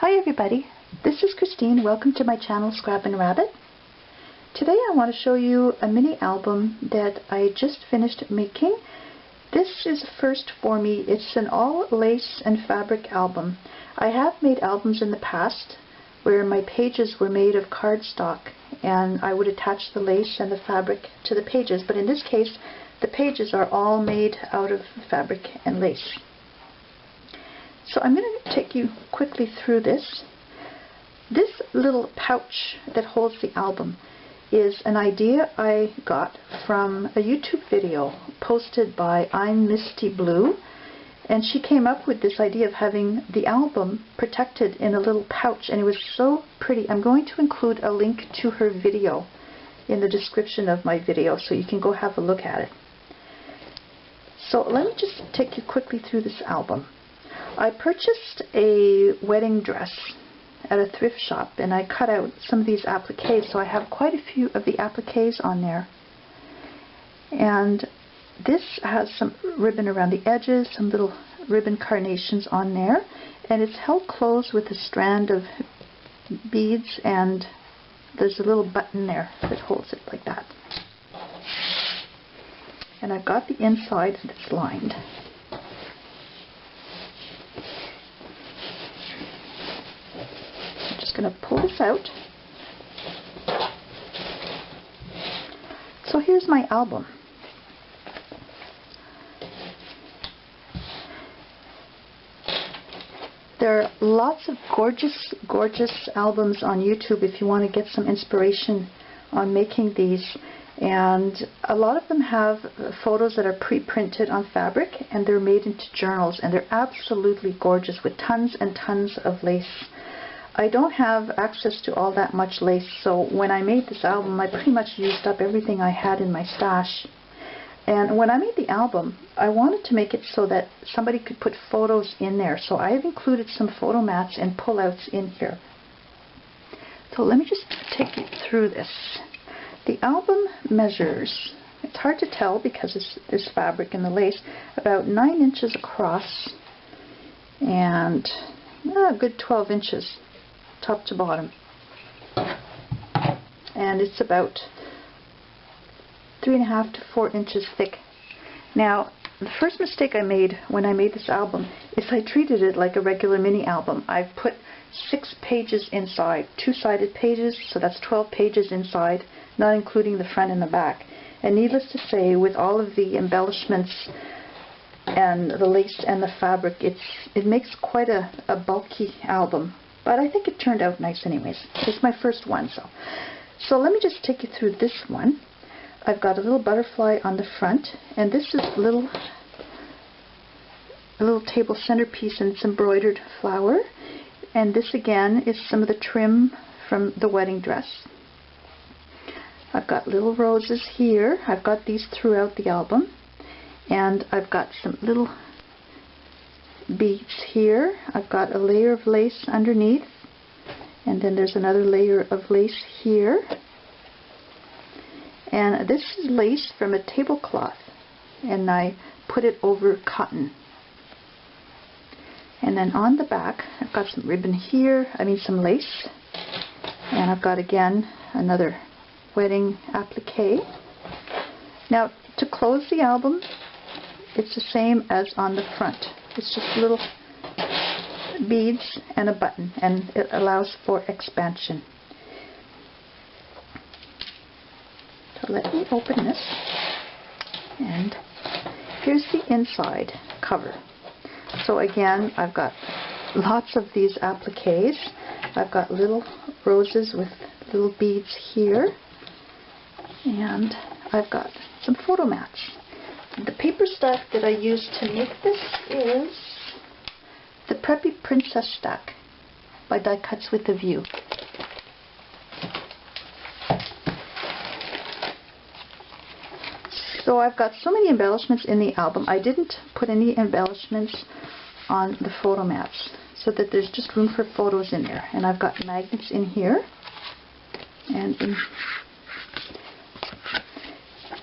Hi everybody, this is Christine. Welcome to my channel Scrap and Rabbit. Today I want to show you a mini album that I just finished making. This is a first for me. It's an all lace and fabric album. I have made albums in the past where my pages were made of cardstock and I would attach the lace and the fabric to the pages, but in this case the pages are all made out of fabric and lace. So I'm going to take you quickly through this. This little pouch that holds the album is an idea I got from a YouTube video posted by I'm Misty Blue, and she came up with this idea of having the album protected in a little pouch, and it was so pretty. I'm going to include a link to her video in the description of my video so you can go have a look at it. So let me just take you quickly through this album. I purchased a wedding dress at a thrift shop and I cut out some of these appliques, so I have quite a few of the appliques on there. And this has some ribbon around the edges, some little ribbon carnations on there, and it's held closed with a strand of beads, and there's a little button there that holds it like that. And I've got the inside that's lined. Going to pull this out. So here's my album. There are lots of gorgeous albums on YouTube if you want to get some inspiration on making these, and a lot of them have photos that are pre-printed on fabric and they're made into journals, and they're absolutely gorgeous with tons and tons of lace. I don't have access to all that much lace, so when I made this album I pretty much used up everything I had in my stash. And when I made the album I wanted to make it so that somebody could put photos in there, so I've included some photo mats and pullouts in here. So let me just take you through this. The album measures, it's hard to tell because there's fabric in the lace, about 9 inches across and a good 12 inches top to bottom, and it's about 3.5 to 4 inches thick. Now the first mistake I made when I made this album is I treated it like a regular mini album. I've put 6 pages inside, 2-sided pages, so that's 12 pages inside, not including the front and the back. And needless to say, with all of the embellishments and the lace and the fabric, it makes quite a bulky album. But I think it turned out nice anyways. It's my first one. So let me just take you through this one. I've got a little butterfly on the front, and this is a little table centerpiece, and it's embroidered flower. And this again is some of the trim from the wedding dress. I've got little roses here. I've got these throughout the album. And I've got some little beads here. I've got a layer of lace underneath, and then there's another layer of lace here, and this is lace from a tablecloth, and I put it over cotton. And then on the back I've got some ribbon here, some lace, and I've got again another wedding applique. Now to close the album, it's the same as on the front. It's just little beads and a button, and it allows for expansion. So let me open this, and here's the inside cover. So again, I've got lots of these appliques. I've got little roses with little beads here, and I've got some photo mats. The paper stack that I used to make this is the Preppy Princess Stack by Die Cuts with a View. So I've got so many embellishments in the album. I didn't put any embellishments on the photo mats so that there's just room for photos in there. And I've got magnets in here and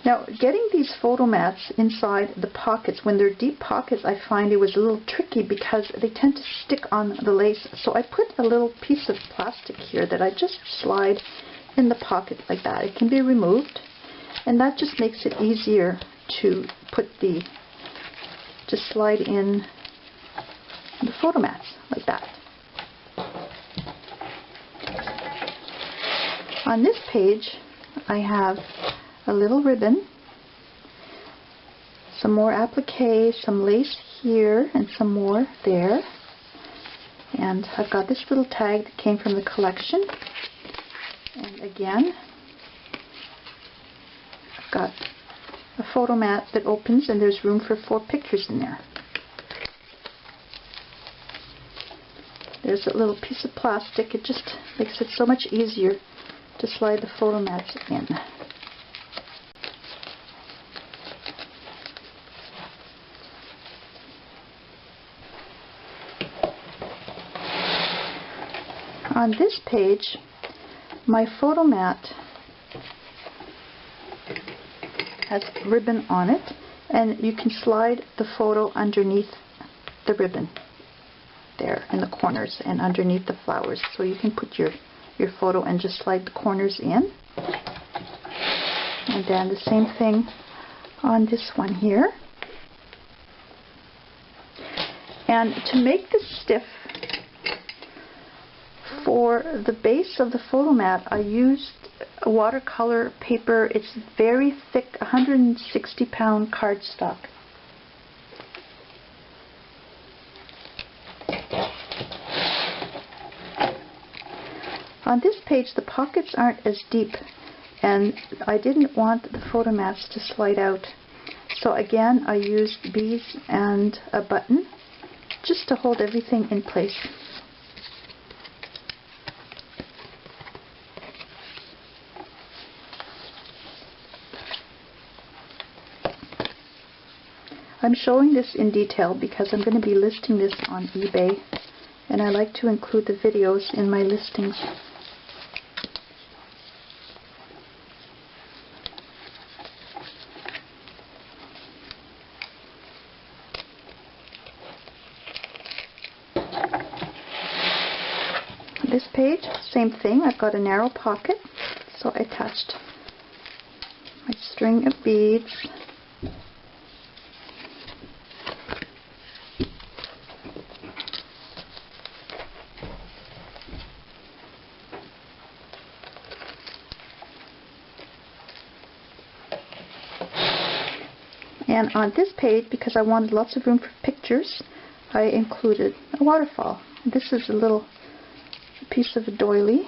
Now, getting these photo mats inside the pockets, when they're deep pockets, I find it was a little tricky because they tend to stick on the lace. So I put a little piece of plastic here that I just slide in the pocket like that. It can be removed, and that just makes it easier to just slide in the photo mats like that. On this page, I have a little ribbon, some more applique, some lace here, and some more there. And I've got this little tag that came from the collection. And again, I've got a photo mat that opens, and there's room for 4 pictures in there. There's a little piece of plastic. It just makes it so much easier to slide the photo mats in. On this page, my photo mat has ribbon on it, and you can slide the photo underneath the ribbon there in the corners and underneath the flowers. So you can put your photo and just slide the corners in. And then the same thing on this one here. And to make this stiff, for the base of the photo mat, I used a watercolor paper. It's very thick, 160-pound cardstock. On this page, the pockets aren't as deep, and I didn't want the photo mats to slide out. So again, I used beads and a button just to hold everything in place. I'm showing this in detail because I'm going to be listing this on eBay, and I like to include the videos in my listings. This page, same thing. I've got a narrow pocket, so I attached my string of beads. And on this page, because I wanted lots of room for pictures, I included a waterfall. This is a little piece of a doily,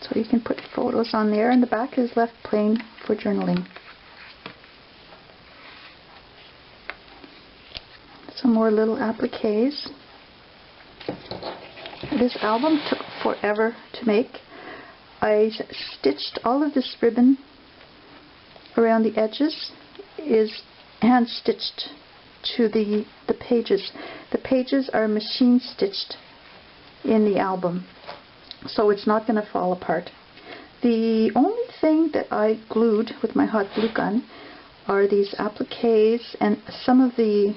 so you can put photos on there, and the back is left plain for journaling. Some more little appliques. This album took forever to make. I stitched all of this ribbon around the edges, is hand stitched to the pages. The pages are machine stitched in the album, so it's not going to fall apart. The only thing that I glued with my hot glue gun are these appliques and some of the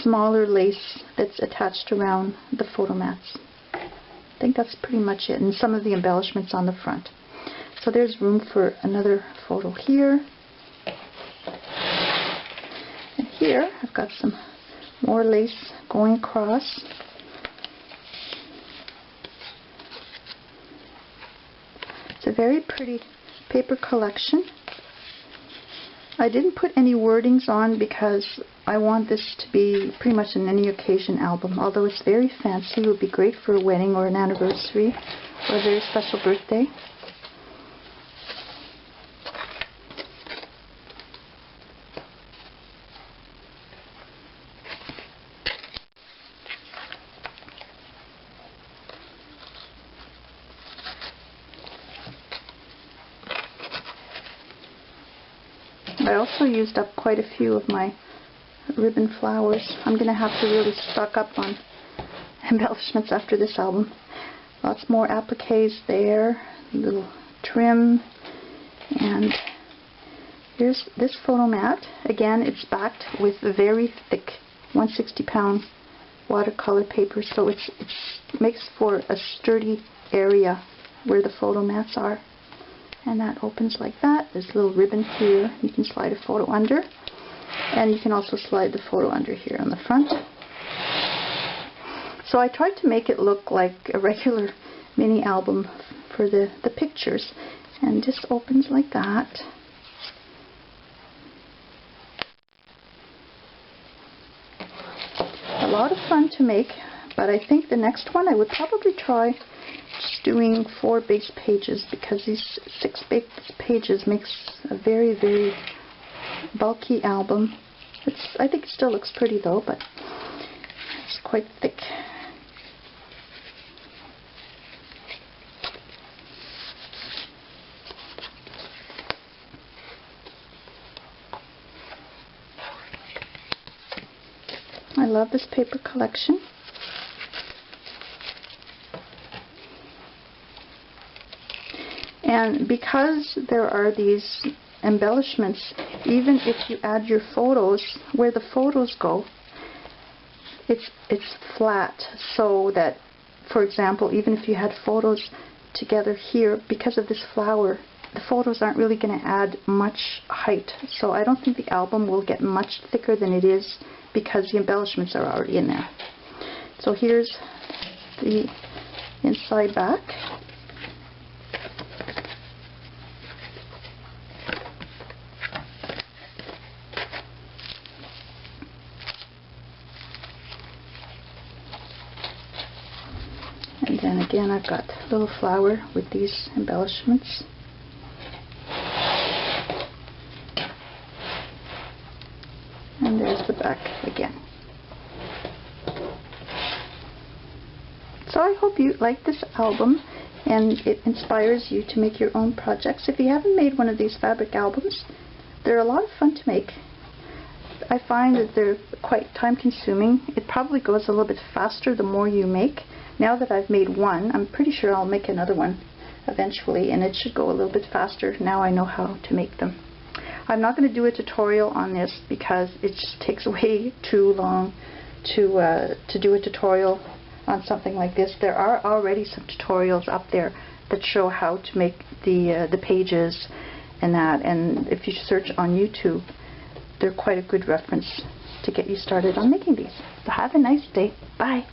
smaller lace that's attached around the photo mats. I think that's pretty much it, and some of the embellishments on the front. So there's room for another photo here. And here I've got some more lace going across. It's a very pretty paper collection. I didn't put any wordings on because I want this to be pretty much an any occasion album. Although it's very fancy, it would be great for a wedding or an anniversary or a very special birthday. I also used up quite a few of my ribbon flowers. I'm going to have to really stock up on embellishments after this album. Lots more appliques there, little trim, And here's this photo mat. Again, it's backed with a very thick 160-pound watercolor paper, so it makes for a sturdy area where the photo mats are. And that opens like that. There's a little ribbon here. You can slide a photo under. And you can also slide the photo under here on the front. So I tried to make it look like a regular mini album for the pictures. And it just opens like that. A lot of fun to make, but I think the next one I would probably try just doing 4 base pages, because these 6 base pages makes a very, very bulky album. I think it still looks pretty though, but it's quite thick. I love this paper collection. And because there are these embellishments, even if you add your photos, where the photos go, it's flat, so that, for example, even if you had photos together here, because of this flower, the photos aren't really going to add much height. So I don't think the album will get much thicker than it is, because the embellishments are already in there. So here's the inside back. And then again, I've got a little flower with these embellishments. And there's the back again. So I hope you like this album and it inspires you to make your own projects. If you haven't made one of these fabric albums, they're a lot of fun to make. I find that they're quite time consuming. It probably goes a little bit faster the more you make. Now that I've made one, I'm pretty sure I'll make another one eventually, and it should go a little bit faster now I know how to make them. I'm not going to do a tutorial on this because it just takes way too long to do a tutorial on something like this. There are already some tutorials up there that show how to make the pages and that, and if you search on YouTube, they're quite a good reference to get you started on making these. So have a nice day. Bye.